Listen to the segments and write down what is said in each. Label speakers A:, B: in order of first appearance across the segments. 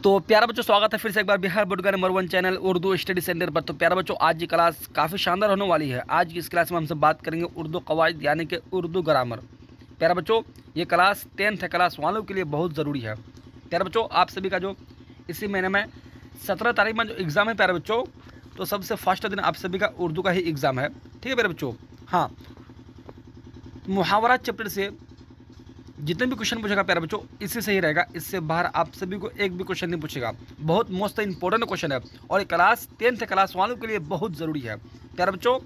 A: तो प्यारा बच्चों, स्वागत है फिर से एक बार बिहार बोर्ड का number 1 channel Urdu study centre पर। तो प्यारा बच्चों, आज की क्लास काफ़ी शानदार होने वाली है। आज की इस क्लास में हम सब बात करेंगे उर्दू कवायद यानी कि उर्दू ग्रामर। प्यारा बच्चों, ये क्लास 10th है, क्लास वालों के लिए बहुत ज़रूरी है। प्यारा बच्चों, आप सभी का जो इसी महीने में 17 तारीख में जो एग्ज़ाम है प्यारा बच्चों, तो सबसे फर्स्ट दिन आप सभी का उर्दू का ही एग्ज़ाम है। ठीक है प्यारे बच्चों। हाँ, मुहावरा चैप्टर से जितने भी क्वेश्चन पूछेगा प्यारे बच्चों, इसी से ही रहेगा। इससे बाहर आप सभी को एक भी क्वेश्चन नहीं पूछेगा। बहुत मोस्ट इंपॉर्टेंट क्वेश्चन है और ये क्लास 10th क्लास वालों के लिए बहुत ज़रूरी है। प्यारे बच्चों,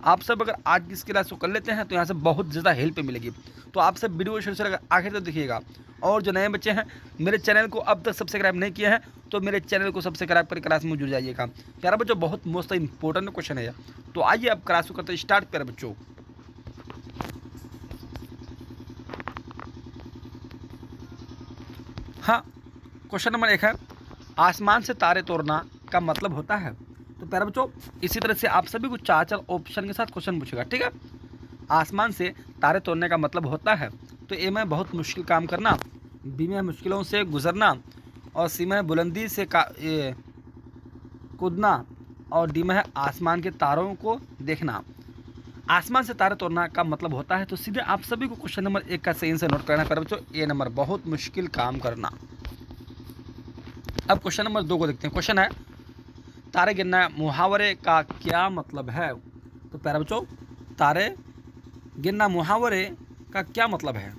A: आप सब अगर आज की इस क्लास को कर लेते हैं तो यहाँ से बहुत ज़्यादा हेल्प मिलेगी। तो आप सब वीडियो शुरू से आखिर तक देखिएगा। और जो नए बच्चे हैं, मेरे चैनल को अब तक सब्सक्राइब नहीं किए हैं तो मेरे चैनल को सब्सक्राइब कर क्लास में जुड़ जाइएगा। प्यारे बच्चों, बहुत मोस्ट इंपॉर्टेंट क्वेश्चन है। तो आइए अब क्लास को करते स्टार्ट। प्यारे बच्चों, हाँ, क्वेश्चन नंबर 1 है, आसमान से तारे तोड़ना का मतलब होता है। तो प्यारे बच्चों, इसी तरह से आप सभी को 4 ऑप्शन के साथ क्वेश्चन पूछेगा। ठीक है, आसमान से तारे तोड़ने का मतलब होता है तो ए में बहुत मुश्किल काम करना, बी में मुश्किलों से गुजरना, और सी में बुलंदी से कूदना, और डी में है आसमान के तारों को देखना। आसमान से तारे तोड़ना का मतलब होता है तो सीधे आप सभी को क्वेश्चन नंबर 1 का सही आंसर नोट करना है बच्चों। ए नंबर, बहुत मुश्किल काम करना। अब क्वेश्चन नंबर 2 को देखते हैं। क्वेश्चन है, तारे गिनना मुहावरे का क्या मतलब है। तो प्यारे बच्चों, तारे गिनना मुहावरे का क्या मतलब है।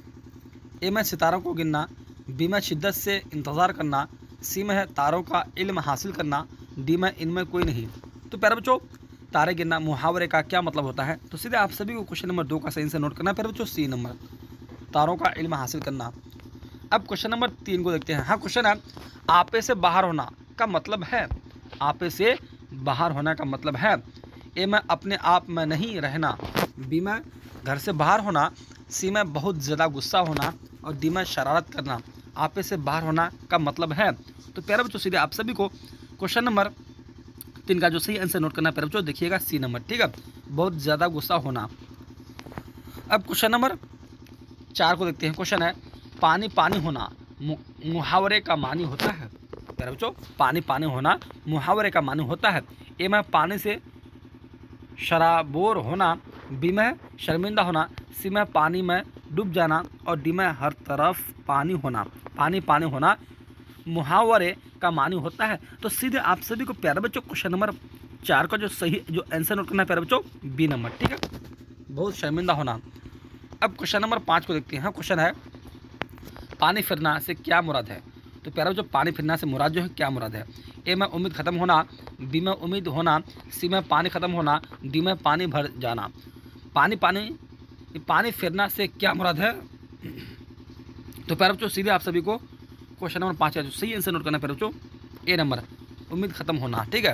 A: ए में सितारों को गिनना, बी में शिद्दत से इंतज़ार करना, सी में है तारों का इल्म हासिल करना, डी में इनमें कोई नहीं। तो प्यारे बच्चों, तारे गिनना मुहावरे का क्या मतलब होता है तो सीधे आप सभी को क्वेश्चन नंबर 2 का सही से नोट करना है प्यारे बच्चों। सी नंबर, तारों का इल्म हासिल करना। अब क्वेश्चन नंबर 3 को देखते हैं। हाँ, क्वेश्चन है, आपे से बाहर होना का मतलब है। आपे से बाहर होना का मतलब है, ए में अपने आप में नहीं रहना, बी में घर से बाहर होना, सी में बहुत ज़्यादा गुस्सा होना, और डी में शरारत करना। आपे से बाहर होना का मतलब है तो प्यारे बच्चों, सीधे आप सभी को क्वेश्चन नंबर 3 का जो सही आंसर नोट करना है प्यारे बच्चों, देखिएगा सी नंबर। ठीक है, बहुत ज़्यादा गुस्सा होना। अब क्वेश्चन नंबर 4 को देखते हैं। क्वेश्चन है, पानी पानी होना मुहावरे का मानी होता है। प्यारे बच्चों, पानी पानी होना मुहावरे का मानी होता है। ए में पानी से शराबोर होना, बी में शर्मिंदा होना, सी में पानी में डूब जाना, और डी में हर तरफ पानी होना। पानी पानी होना मुहावरे का मानी होता है तो सीधे आप सभी को प्यारे बच्चों क्वेश्चन नंबर 4 का जो सही जो आंसर नोट करना है प्यारे बच्चों, बी नंबर। ठीक है, बहुत शर्मिंदा होना। अब क्वेश्चन नंबर 5 को देखते हैं। क्वेश्चन है, पानी फिरना से क्या मुराद है। तो प्यारे बच्चों, पानी फिरना से मुराद जो है क्या मुराद है। ए में उम्मीद ख़त्म होना, बी में उम्मीद होना, सी में पानी ख़त्म होना, डी में पानी भर जाना। पानी फिरना से क्या मुराद है। तो प्यारे बच्चों, सीधे आप सभी को क्वेश्चन नंबर 5 का जो सही आंसर नोट करना है प्यारे बच्चों, ए नंबर, उम्मीद ख़त्म होना। ठीक है,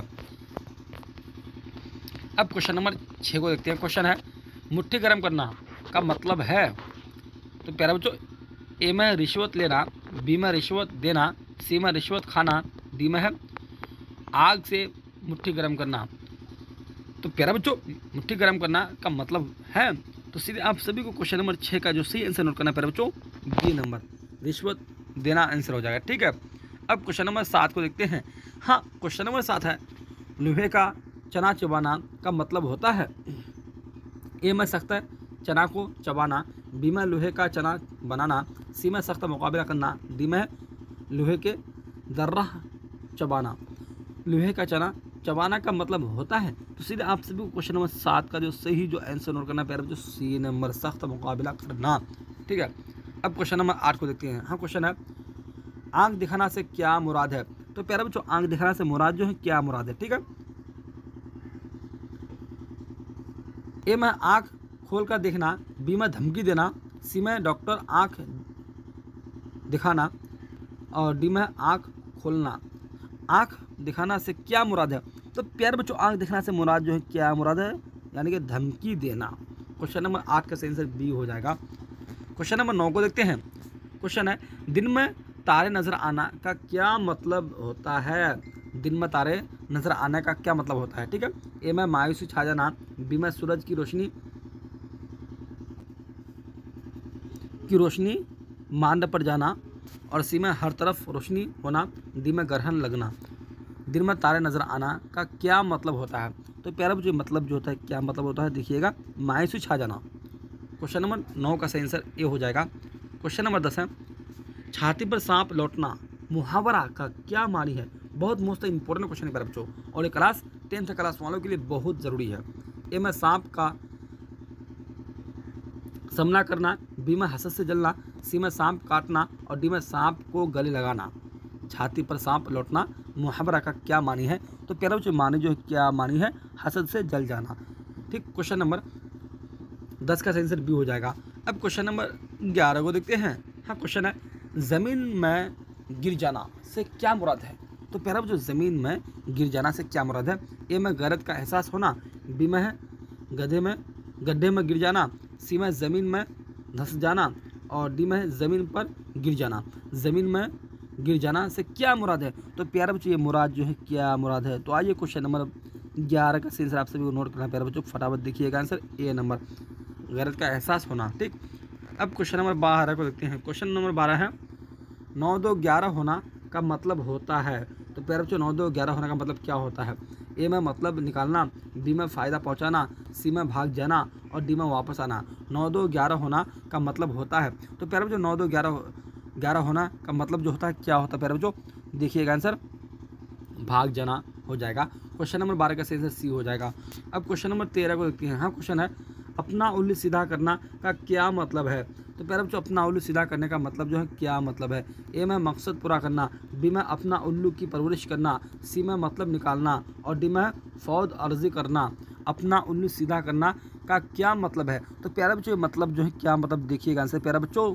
A: अब क्वेश्चन नंबर 6 को देखते हैं। क्वेश्चन है, मुट्ठी गर्म करना का मतलब है। तो प्यारे बच्चों, ए में रिश्वत लेना, बी में रिश्वत देना, सी में रिश्वत खाना, डी में है आग से मुट्ठी गर्म करना। तो प्यारे बच्चों, मुट्ठी गर्म करना का मतलब है तो सीधे आप सभी को क्वेश्चन नंबर 6 का जो सही आंसर नोट करना है प्यारे बच्चों, बी नंबर, रिश्वत देना आंसर हो जाएगा। ठीक है, अब क्वेश्चन नंबर 7 को देखते हैं। हाँ, क्वेश्चन नंबर 7 है, लोहे का चना चबाना का मतलब होता है। ए में सख्त चना को चबाना, बी में लोहे का चना बनाना, सी में सख्त मुकाबला करना, डी में लोहे के दर्रा चबाना। लोहे का चना चबाना का मतलब होता है तो सीधे आप सभी को क्वेश्चन नंबर 7 का जो सही जो आंसर नोट करना है प्यारे बच्चों, सी नंबर, सख्त मुकाबला करना। ठीक है, अब क्वेश्चन नंबर 8 को देखते हैं। हाँ, क्वेश्चन है, आंख दिखाना से क्या मुराद है। तो प्यारे बच्चों, आंख दिखाना से मुराद जो है क्या मुराद है। ठीक है, ए में आंख खोल कर देखना, बी में धमकी देना, सी में डॉक्टर आंख दिखाना, और डी में आंख खोलना। आंख दिखाना से क्या मुराद है। तो प्यारे बच्चों, आंख दिखाना से मुराद जो है क्या मुराद है, यानी कि धमकी देना। क्वेश्चन नंबर 8 का सही आंसर बी हो जाएगा। क्वेश्चन नंबर 9 को देखते हैं। क्वेश्चन है, दिन में तारे नज़र आना का क्या मतलब होता है। दिन में तारे नज़र आने का क्या मतलब होता है। ठीक है, ए में मायूसी छा जाना, बी में सूरज की रोशनी मांद पड़ जाना, और सी में हर तरफ रोशनी होना, डी में ग्रहण लगना, दिन में तारे नजर आना का क्या मतलब होता है? तो प्यारा बच्चों मतलब जो होता है क्या मतलब होता है देखिएगा, मायूसी छा जाना। क्वेश्चन नंबर 9 का सही आंसर ए हो जाएगा। क्वेश्चन नंबर 10 है, छाती पर सांप लौटना मुहावरा का क्या मानी है? बहुत मोस्ट इंपॉर्टेंट क्वेश्चन है प्यारे बच्चों, और ये क्लास 10th क्लास वालों के लिए बहुत ज़रूरी है। ए में सांप का सामना करना, बी में हसद से जलना, सी में सांप काटना और डी में सांप को गले लगाना। छाती पर सांप लौटना मुहावरा का क्या मानी है? तो प्यारे बच्चों मानी जो है क्या मानी है? हसद से जल जाना। ठीक, क्वेश्चन नंबर 10 का सही आंसर बी हो जाएगा। अब क्वेश्चन नंबर 11 को देखते हैं। हाँ, क्वेश्चन है, ज़मीन में गिर जाना से क्या मुराद है? तो प्यारा बच्चों ज़मीन में गिर जाना से क्या मुराद है? ए में गैरत का एहसास होना, बी में है गड्ढे में गिर जाना, सी में ज़मीन में धंस जाना और डी में है ज़मीन पर गिर जाना। ज़मीन में गिर जाना से क्या मुराद है? तो प्यारे बच्चों ये मुराद जो है क्या मुराद है? तो आइए क्वेश्चन नंबर 11 का आंसर आप सभी को नोट करना है प्यारे बच्चों, फटाफट देखिएगा आंसर ए नंबर, गैरत का एहसास होना। ठीक, अब क्वेश्चन नंबर 12 को देखते हैं। क्वेश्चन नंबर 12 है, 9 2 11 होना का मतलब होता है? तो प्यारे बच्चों 9 2 11 होने का मतलब क्या होता है? ए में मतलब निकालना, बी में फ़ायदा पहुंचाना, सी में भाग जाना और डी में वापस आना। 9 2 11 होना का मतलब होता है। तो प्यारे बच्चों 9 2 11 होना का मतलब जो होता है क्या होता है प्यारे बच्चों? देखिएगा आंसर भाग जाना हो जाएगा। क्वेश्चन नंबर 12 का सही आंसर सी हो जाएगा। अब क्वेश्चन नंबर 13 को देखते हैं। हाँ, क्वेश्चन है, अपना उल्लू सीधा करना का क्या मतलब है? तो प्यारे बच्चों अपना उल्लू सीधा करने का मतलब जो है क्या मतलब है? ए में मकसद पूरा करना, बी में अपना उल्लू की परवरिश करना, सी में मतलब निकालना और डी में फौज अर्जी करना। अपना उल्लू सीधा करना का क्या मतलब है? तो प्यारे बच्चों मतलब जो है क्या मतलब देखिएगा आंसर प्यारे बच्चों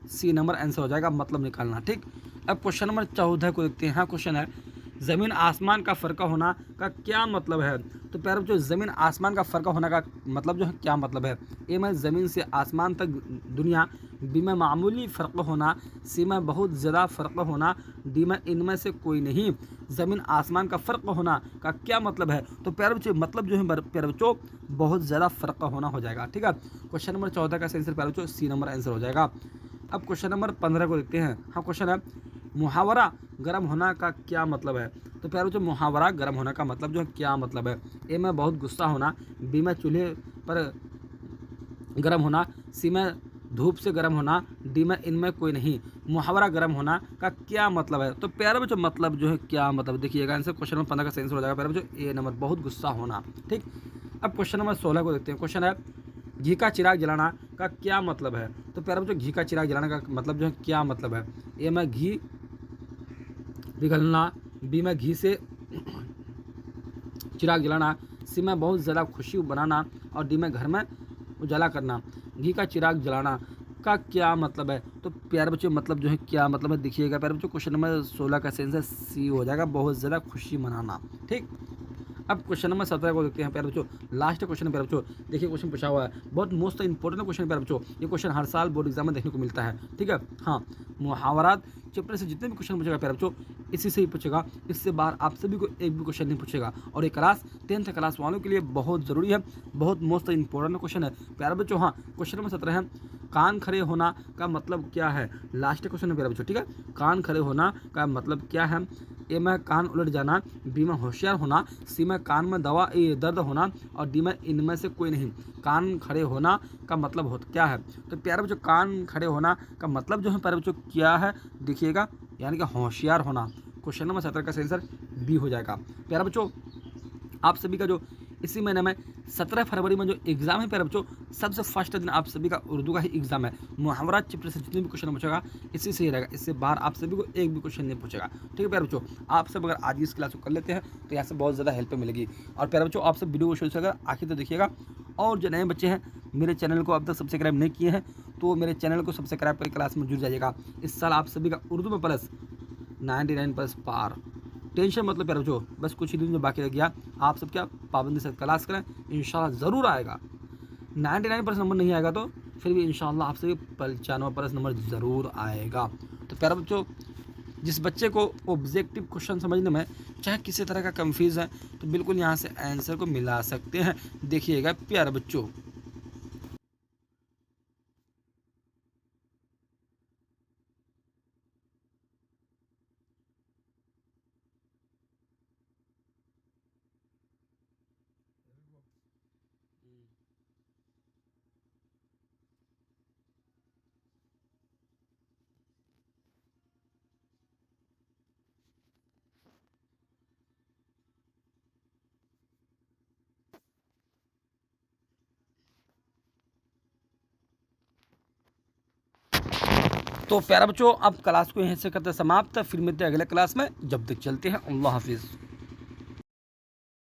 A: सी नंबर आंसर हो जाएगा, मतलब निकालना। ठीक, अब क्वेश्चन नंबर 14 को देखते हैं। हाँ, क्वेश्चन है, ज़मीन आसमान का फ़र्क होना का क्या मतलब है? तो प्यारे बच्चों ज़मीन आसमान का फ़र्क होने का मतलब जो है क्या मतलब है? ए में ज़मीन से आसमान तक दुनिया, बी में मामूली फ़र्क होना, सी में बहुत ज़्यादा फ़र्क होना, डी में इनमें से कोई नहीं। ज़मीन आसमान का फ़र्क होना का क्या मतलब है? तो प्यारे बच्चों मतलब जो है प्यारे बच्चों बहुत ज़्यादा फ़र्क होना हो जाएगा। ठीक है, क्वेश्चन नंबर 14 का आंसर प्यारे बच्चों सी नंबर आंसर हो जाएगा। अब क्वेश्चन नंबर 15 को देखते हैं। हाँ, क्वेश्चन है, मुहावरा गर्म होना का क्या मतलब है? तो प्यारे बच्चों मुहावरा गर्म होने का मतलब जो है क्या मतलब है? ए में बहुत गुस्सा होना, बी में चूल्हे पर गर्म होना, सी में धूप से गर्म होना, डी में इनमें कोई नहीं। मुहावरा गर्म होना का क्या मतलब है? तो प्यारे बच्चों मतलब जो है क्या मतलब देखिएगा आंसर क्वेश्चन नंबर 15 का आंसर हो जाएगा प्यारे बच्चों ए नंबर, बहुत गुस्सा होना। ठीक, अब क्वेश्चन नंबर 16 को देखते हैं। क्वेश्चन है, घी का चिराग जलाना का क्या मतलब है? तो प्यारे बच्चों घी का चिराग जलाने का मतलब जो है क्या मतलब है? ए में घी पिघलना, बी में घी से चिराग जलाना, सी में बहुत ज़्यादा खुशी बनाना और डी में घर में उजाला करना। घी का चिराग जलाना का क्या मतलब है? तो प्यारे बच्चों मतलब जो है क्या मतलब है देखिएगा प्यारे बच्चों, क्वेश्चन नंबर 16 का आंसर सी हो जाएगा, बहुत ज़्यादा खुशी मनाना। ठीक, अब क्वेश्चन नंबर 17 को देखते हैं प्यारे बच्चों, लास्ट क्वेश्चन प्यारे बच्चों। देखिए क्वेश्चन पूछा हुआ है, बहुत मोस्ट इंपॉर्टेंट क्वेश्चन प्यारे बच्चों, ये क्वेश्चन हर साल बोर्ड एग्जाम में देखने को मिलता है। ठीक है, हाँ, मुहावरात चैप्टर से जितने भी क्वेश्चन पूछेगा प्यारे बच्चों इसी से ही पूछेगा, इससे बाहर आप सभी को एक भी क्वेश्चन नहीं पूछेगा। और ये क्लास 10th क्लास वालों के लिए बहुत ज़रूरी है, बहुत मोस्ट इंपॉर्टेंट क्वेश्चन है प्यारे बच्चों। हाँ, क्वेश्चन नंबर 17 है, कान खड़े होना का मतलब क्या है? लास्ट क्वेश्चन है प्यारे बच्चों। ठीक है, कान खड़े होना का मतलब क्या है? ए में कान उलट जाना, बी में होशियार होना, सी में कान में दर्द होना और डी में इनमें से कोई नहीं। कान खड़े होना का मतलब हो क्या है? तो प्यारे बच्चों कान खड़े होना का मतलब जो है प्यारे बच्चों क्या है देखिएगा, यानी कि होशियार होना। क्वेश्चन नंबर 17 का आंसर बी हो जाएगा। प्यारे बच्चों आप सभी का जो इसी महीने में 17 फरवरी में जो एग्ज़ाम है प्यारे बच्चों, सबसे फर्स्ट दिन आप सभी का उर्दू का ही एग्ज़ाम है। मुहावरा चैप्टर से जितने भी क्वेश्चन पूछेगा इसी से ही रहेगा, इससे बाहर आप सभी को एक भी क्वेश्चन नहीं पूछेगा। ठीक है प्यारे बच्चों, आप सब अगर आज इस क्लास को कर लेते हैं तो यहाँ से बहुत ज़्यादा हेल्प मिलेगी। और प्यारे बच्चों आप सब वीडियो को शुरू से अगर आखिर तक देखिएगा, और जो नए बच्चे हैं मेरे चैनल को अब तक सब्सक्राइब नहीं किए हैं तो मेरे चैनल को सब्सक्राइब कर क्लास में जुड़ जाइएगा। इस साल आप सभी का उर्दू में प्लस 99 प्लस पार, टेंशन मतलब प्यारे बच्चों बस कुछ ही दिन जो बाकी रह गया, आप सब क्या पाबंदी से क्लास करें, इंशाल्लाह ज़रूर आएगा। 99% नंबर नहीं आएगा तो फिर भी इंशाल्लाह आप सभी 95% नंबर ज़रूर आएगा। तो प्यारे बच्चों जिस बच्चे को ऑब्जेक्टिव क्वेश्चन समझने में चाहे किसी तरह का कंफ्यूज है तो बिल्कुल यहाँ से आंसर को मिला सकते हैं। देखिएगा प्यारे बच्चों। तो प्यारे बच्चों अब क्लास को यहीं से करते समाप्त, फिर मिलते हैं अगले क्लास में, जब तक चलते हैं, अल्लाह हाफिज़।